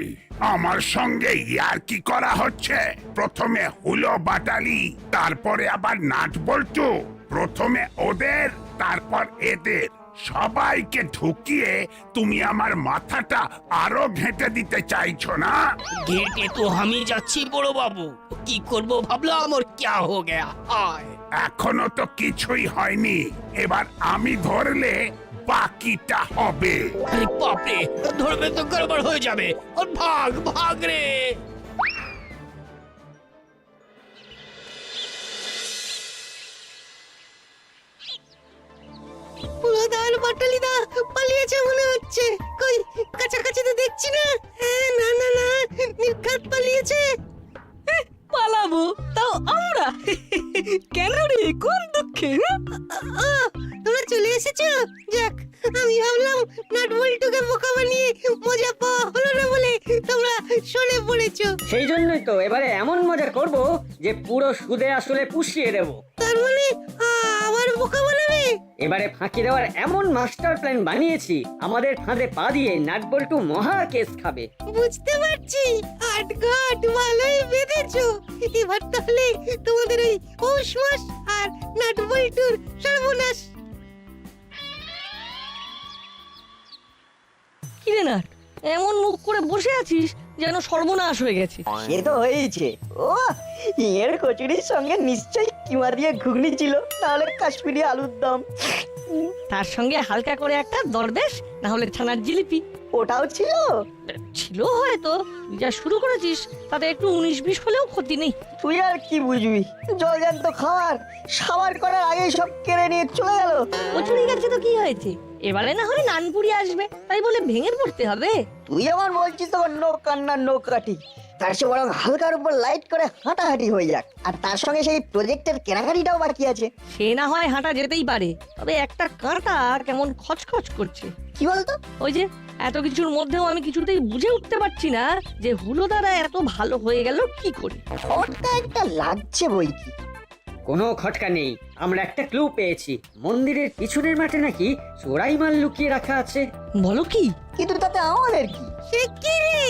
আমার সঙ্গে ইয়ার কি করা হচ্ছে? প্রথমে হুলো বাটালি, তারপরে আবার নাট বল্টু। প্রথমে ওদের, তারপর এদের, সবাইকে ঢুকিয়ে তুমি আমার মাথাটা আরো ঘেঁটে দিতে চাইছো না? ঘেটে তো আমি যাচ্ছি বড় বাবু, কি করব ভাবলাম ওর ক্যা হো গয়া। আয়, এখনো তো কিছুই হয়নি, এবার আমি ধরলে বাকিটা হবে। আরে বাপরে, ধরবে তো গড়বড় হয়ে যাবে। ওর ভাগ ভাগ রে। পুরোদার বাটালিদা পালিয়েছে মনে হচ্ছে। কই, কাছাকাছি তো দেখছি না। না না না, নির্ঘাত পালিয়েছে। পালাবো তাও আমরা? কেন রে, কোন দুঃখে? তোমরা চলে এসেছো? যাক, আমি ভাবলাম নাট বল্টুকে বোকা বানিয়ে মজা পাওয়া হলো না বলে তোমরা সরে পড়েছো। সেই জন্যই তো এবারে এমন মজা করব যে পুরো সুদে আসলে পুষিয়ে দেব। তার মানে আবার বোকা বানাবে? এবারে ফাঁকি দেওয়ার এমন মাস্টার প্ল্যান বানিয়েছি, আমাদের ফাঁদে পা দিয়ে নাট বল্টু মহা কেস খাবে। বুঝতে পারছি, আটঘাট ভালোই বেঁধেছো। এবার তাহলে তোমাদের ওই পৌষ মাস আর নাট বল্টুর সর্বনাশ। কিরে নাট, এমন মুখ করে বসে আছিস যেন সর্বনাশ হয়ে গেছে। সে তো হয়েছে। ও, এর কচুরির সঙ্গে নিশ্চয়ই কিমা দিয়ে ঘুগনি ছিল, তাহলে কাশ্মীরি আলুর দম, তার সঙ্গে হালকা করে একটা দরবেশ, না হলে ছানার জিলিপি ওটাও ছিল। ছিল হয়তো। যা শুরু করেছিস তাতে একটু 19-20 হলেও ক্ষতি নেই। তুই আর কি বুঝবি, জলজান্ত খাবার সাবার করার আগে সব কেড়ে নিয়ে চলে গেল। কচুরি গেছে তো কি হয়েছে, এবারে না হলে নানপুরি আসবে, তাই বলে ভেঙে পড়তে হবে? তুই আমার বলছিস তো নো কান্না নো কাটি, তার সে বরং হালকার উপর লাইট করে হাঁটাহাঁটি হয়ে যাক, আর তার সঙ্গে সেই প্রজেক্টের কেনাকাটিটাও বাকি আছে। সে না হয় হাঁটা যেতেই পারে, তবে একটা কাঁটা কেমন খচখচ করছে। কি বলতো? ওই যে এত কিছুর মধ্যেও আমি কিছুতেই বুঝে উঠতে পারছি না যে হুলো দ্বারা এত ভালো হয়ে গেল কি করে। ওটা একটা লাগছে বই কি। কোনো খটকা নেই, আমরা একটা ক্লু পেয়েছি। মন্দিরের পিছনের মাঠে নাকি চোরাই মাল লুকিয়ে রাখা আছে। বলো কি? কিন্তু তাতে আমাদের কি? সে কি রে?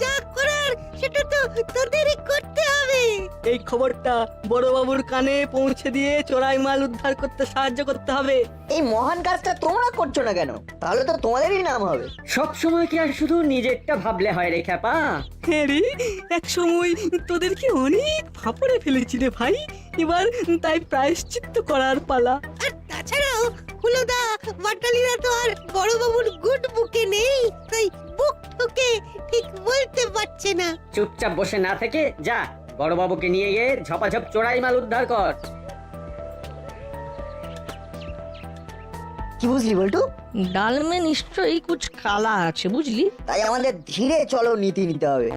যা করার সেটা তো তোদেরই করতে হবে। এই খবরটা বড়বাবুর কানে পৌঁছে দিয়ে চোরাই মাল উদ্ধার করতে সাহায্য করতে হবে। এই মহান কাজটা তোমরা করছো না কেন? তাহলে তো তোমাদেরই নাম হবে। সব সময় কি আর শুধু নিজেরটা ভাবলে হয় রে খ্যাপা? হ্যাঁ রে, এক সময় তোদেরকে অনেক ফাপড়ে ফেলেছি রে ভাই, এবার তাই প্রায়শ্চিত্ত করার পালা। আর তাছাড়াও হুলোদা বাটালিরা তো আর বড়বাবুর গুড বুকে নেই, তাই বুক ঠুকে ঠিক বলতে পারছে না। চুপচাপ বসে না থেকে যা বড়বাবুকে নিয়ে গিয়ে ঝপাঝপ চোরাই মাল উদ্ধার কর। কি বুঝলি বল্টু? ডাল মে নিশ্চয়ই কুছ কালা আছে, বুঝলি? তাই আমাদের ধীরে চলো নীতি নিতে হবে।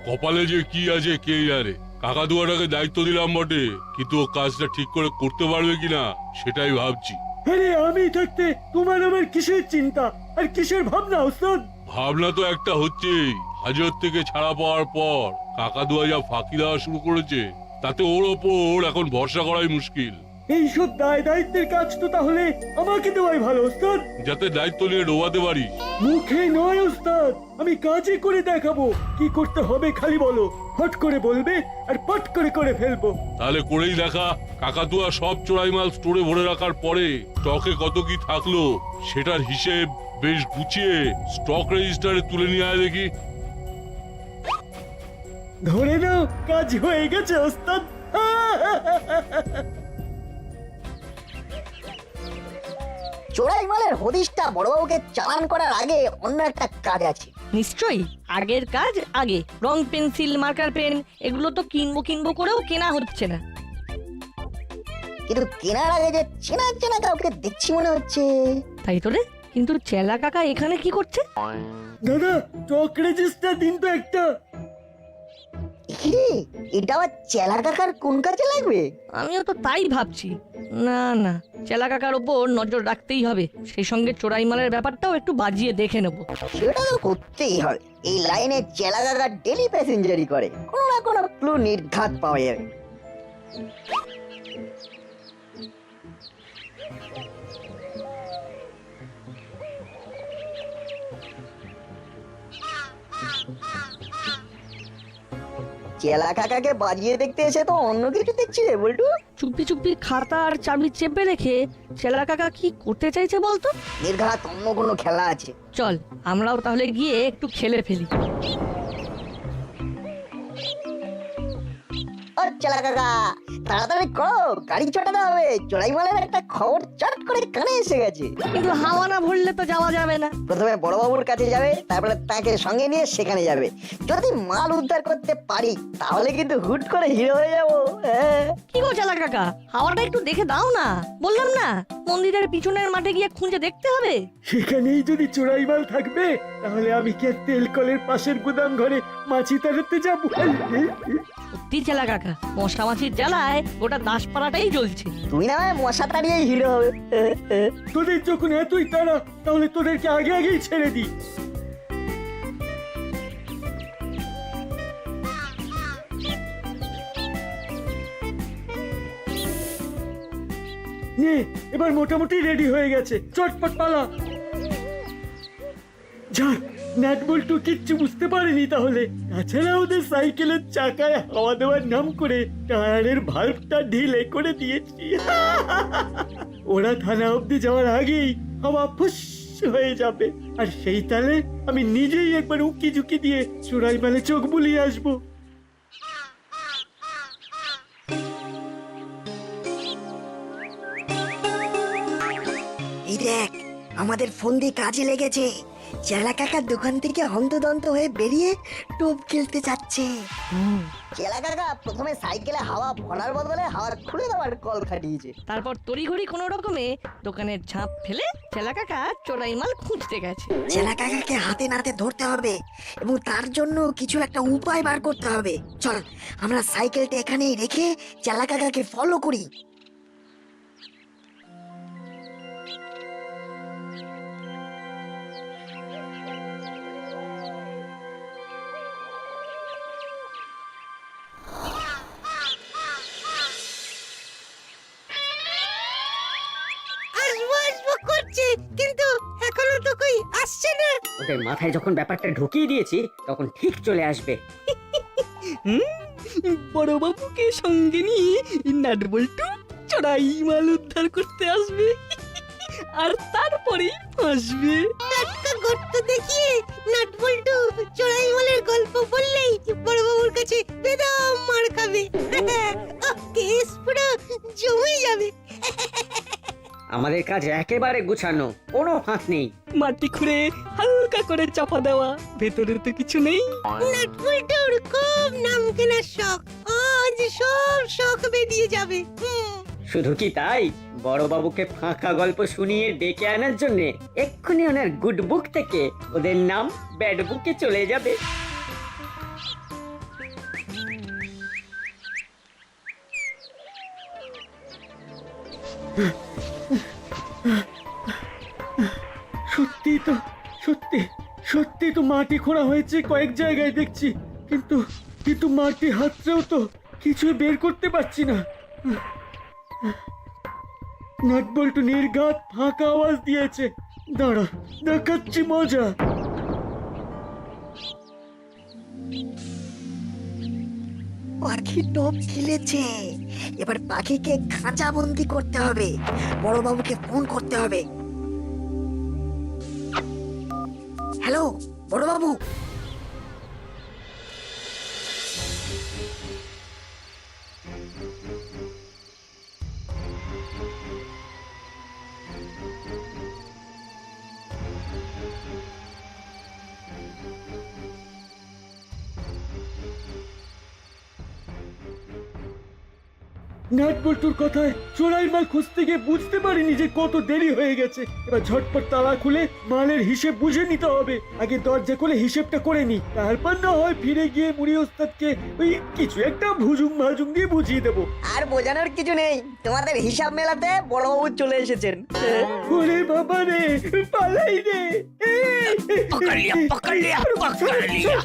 কপালে যে কি আছে কে জানে। কাকাতুয়াটাকে দায়িত্ব দিলাম বটে, কিন্তু ও কাজটা ঠিক করে করতে পারবে কিনা সেটাই ভাবছি। আরে আমি থাকতে তোমার আমার কিসের চিন্তা আর কিসের ভাবনা ওস্তাদ? ভাবনা তো একটা হচ্ছেই, হাজত থেকে ছাড়া পাওয়ার পর কাকাতুয়া যা ফাঁকি দেওয়া শুরু করেছে, তাতে ওর ওপর এখন ভরসা করাই মুশকিল। এইসব দায় দায়িত্বের কাজ তো তাহলে আমাকে দেওয়াই ভালো ওস্তাদ। যাতে দায়িত্ব নিয়ে ডোবাতে পারি। মুখে নয় ওস্তাদ, আমি কাজে করে দেখাবো কি করতে হবে। খালি বলো, হট করে বলবে আর পট করে করে ফেলবো। তাহলে করেই দেখা। কাকাতুয়া সব চোরাই মাল স্টোরে ভরে রাখার পরে স্টকে কত কি থাকলো সেটার হিসেব বেশ গুছিয়ে স্টক রেজিস্টারে তুলে নিয়ে আয় দেখি। ধরে নাও কাজ হয়ে গেছে ওস্তাদ। চোরাই মালের হদিশটা বড়বাবুকে চালান করার আগে অন্য একটা কাজ আছে। নিশ্চয়ই আগের কাজ আগে। রং পেন্সিল, মার্কার পেন এগুলো তো কিনবো করেও কেনা হচ্ছে না। কিন্তু কেনার আগে যে চেনা চেনা কাউকে দেখছি মনে হচ্ছে। তাই তো রে, কিন্তু চেলা কাকা এখানে কি করছে? দাদা স্টক রেজিস্টার দিন তো একটা। এটা আবার চেলা কাকার কোন কাজে লাগবে? আমিও তো তাই ভাবছি। না না, চেলা কাকার ওপর নজর রাখতেই হবে, সেই সঙ্গে চোরাই মালের ব্যাপারটাও একটু বাজিয়ে দেখে নেব। সেটা তো করতেই হবে। এই লাইনে চেলা কাকা ডেলি প্যাসেঞ্জারি করে, কোনো না কোনো ক্লু নির্ঘাত পাওয়া যাবে। চেলা কাকাকে বাজিয়ে দেখতে এসে তো অন্য কিছু দেখছি রে বল্টু। চুপি চুপি খাতা আর চাবি চেপে রেখে চেলা কাকা কি করতে চাইছে বলতো? নির্ঘাত অন্য কোনো খেলা আছে। চল আমরাও তাহলে গিয়ে একটু খেলে ফেলি। ও চেলা কাকা, তাড়াতাড়ি করো, গাড়ি চটাতে হবে। চোরাই মালের একটা খবর চট করে কানে এসে গেছে। কিন্তু হাওয়া না ভরলে তো যাওয়া যাবে না। প্রথমে বড়বাবুর কাছে যাবে, তারপরে তাকে সঙ্গে নিয়ে সেখানে যাবে। যদি মাল উদ্ধার করতে পারি তাহলে কিন্তু হুট করে হিরো হয়ে যাবো। কি গো চেলা কাকা, হাওয়াটা একটু দেখে দাও না। বললাম না, মন্দিরের পিছনের মাঠে গিয়ে খুঁজে দেখতে হবে। সেখানেই যদি চোরাই মাল থাকবে তাহলে আমি কি আর তেল কলের পাশের গুদাম ঘরে মাছি তাড়াতে যাবো? সত্যি চেলা কাকা, মশা মাছির জ্বালায় গোটা দাসপাড়াটাই জ্বলছে। তুমি না মশা তাড়িয়েই হিরো হবে। তোদের যখন এতই তারা, তাহলে তোদেরকে আগে আগেই ছেড়ে দিই। নে, এবার মোটামুটি রেডি হয়ে গেছে, চটপট পালা। যাক, নাট বল্টু কিচ্ছু বুঝতে পারেনি তাহলে। তাছাড়া ওদের সাইকেলের চাকায় হাওয়া দেওয়ার নাম করে টায়ারের ভাল্বটা ঢিলে করে দিয়েছি। ওরা থানা অবধি যাওয়ার আগেই হাওয়া ফুস হয়ে যাবে, আর সেই তালে আমি নিজেই একবার উকি ঝুঁকি দিয়ে চোরাই মালে চোখ বুলিয়ে আসবো। এই দেখ, আমাদের ফোন দিয়ে কাজে লেগেছে। চেলা কাকার দোকান থেকে হন্তদন্ত হয়ে বেরিয়ে টোপ খেলতে যাচ্ছে। চেলা কাকা প্রথমে সাইকেলে হাওয়া ভরার বদলে হাওয়া খুলে দেওয়ার কল খাটিয়েছে। তারপর তড়িঘড়ি কোনো রকমে দোকানের ঝাঁপ ফেলে চেলা কাকা চোরাই মাল খুঁজতে গেছে। চেলা কাকাকে হাতে নাতে ধরতে হবে এবং তার জন্য কিছু একটা উপায় বার করতে হবে। চল আমরা সাইকেলটা এখানেই রেখে চেলা কাকাকে ফলো করি। কিন্তু এখনো তো কই আসছে না। ওদের মাথায় যখন ব্যাপারটা ঢুকিয়ে দিয়েছি তখন ঠিক চলে আসবে। বড়বাবুকে সঙ্গে নিয়ে নাট বল্টু চোরাই মাল উদ্ধার করতে আসবে, আর তারপরেই ফাঁসবে। টাটকা গর্ত দেখিয়ে নাটবল্টু চোরাই মালের গল্প বললেই বড়বাবুর কাছে বেদম মার খাবে। কেস পুরো জমে যাবে। আমাদের কাজ একেবারে গুছানো, কোনো ফাঁক নেই। মাটি খুঁড়ে হালকা করে চাপা দেওয়া, ভেতরে তো কিছু নেই। নাটবল্টুর খুব নাম কেনার শখ, আজ সব শখ বেরিয়ে যাবে। শুধু কি তাই, বড়বাবুকে ফাঁকা গল্প শুনিয়ে ডেকে আনার জন্য এক্ষুনি ওনার গুড বুক থেকে ওদের নাম ব্যাড বুকে চলে যাবে। সত্যি তো, সত্যি সত্যি তো মাটি খোঁড়া হয়েছে কয়েক জায়গায় দেখছি, কিন্তু কিন্তু মাটি হাতছেও তো কিছুই বের করতে পারছি না। নাটবল্টু নির্ঘাত ফাঁকা আওয়াজ দিয়েছে। দাঁড়া, দেখাচ্ছি মজা। পাখি টোপ গিলেছে, এবার পাখিকে খাঁচা বন্দি করতে হবে। বড়বাবুকে ফোন করতে হবে। হ্যালো বড়বাবু। নাটবল্টুর কথায় চোরাই মাল খুঁজতে গিয়ে বুঝতে পারিনি যে কত দেরি হয়ে গেছে। এবার ঝটপট তালা খুলে মালের হিসেব বুঝে নিতে হবে। আগে দরজা খুলে হিসেবটা করে নি, তারপর না হয় ফিরে গিয়ে মুড়ি ওস্তাদকে ওই কিছু একটা ভুজুং ভাজুং দিয়ে বুঝিয়ে দেবো। আর বোঝানোর কিছু নেই, তোমাদের হিসাব মেলাতে বড়বাবু চলে এসেছেন। ওরে বাবা রে, পালাই রে। पकड़ लिया पकड़ लिया पकड़ लिया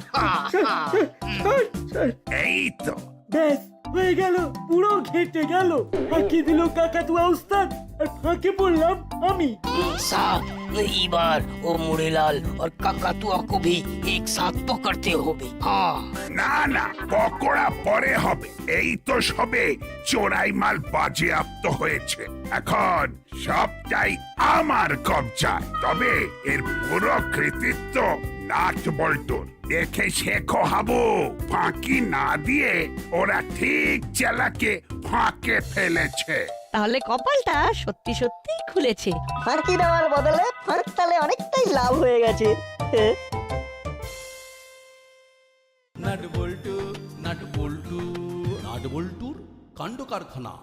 এই তো ব্যাস হয়ে গেল, পুরো ঘেটে গেল। ফাঁকি দিল কাকাতুয়া উস্তাদ, আর ফাঁকে পড়লাম আমি। साहब इबार ओ मुड़ेलाल और काकातुआ को भी एक साथ पकड़ते होगे। हाँ না না, পকোড়া পরে হবে। এই তো সবে চোরাই মাল বাজেয়াপ্ত হয়েছে, এখন সবটাই আমার কবজায়। তবে এর পুরো কৃতিত্ব নাটবল্টুর। দেখে শেখো হাবু, ফাঁকি না দিয়ে ওরা ঠিক চেলাকে ফাঁকে ফেলেছে। তাহলে কপালটা সত্যি সত্যি খুলেছে। ফাঁকি দেওয়ার বদলে ফাঁক তালে অনেকটাই লাভ হয়ে গেছে। নাট বল্টু নাট বল্টু নাট বল্টুর কাণ্ড কারখানা।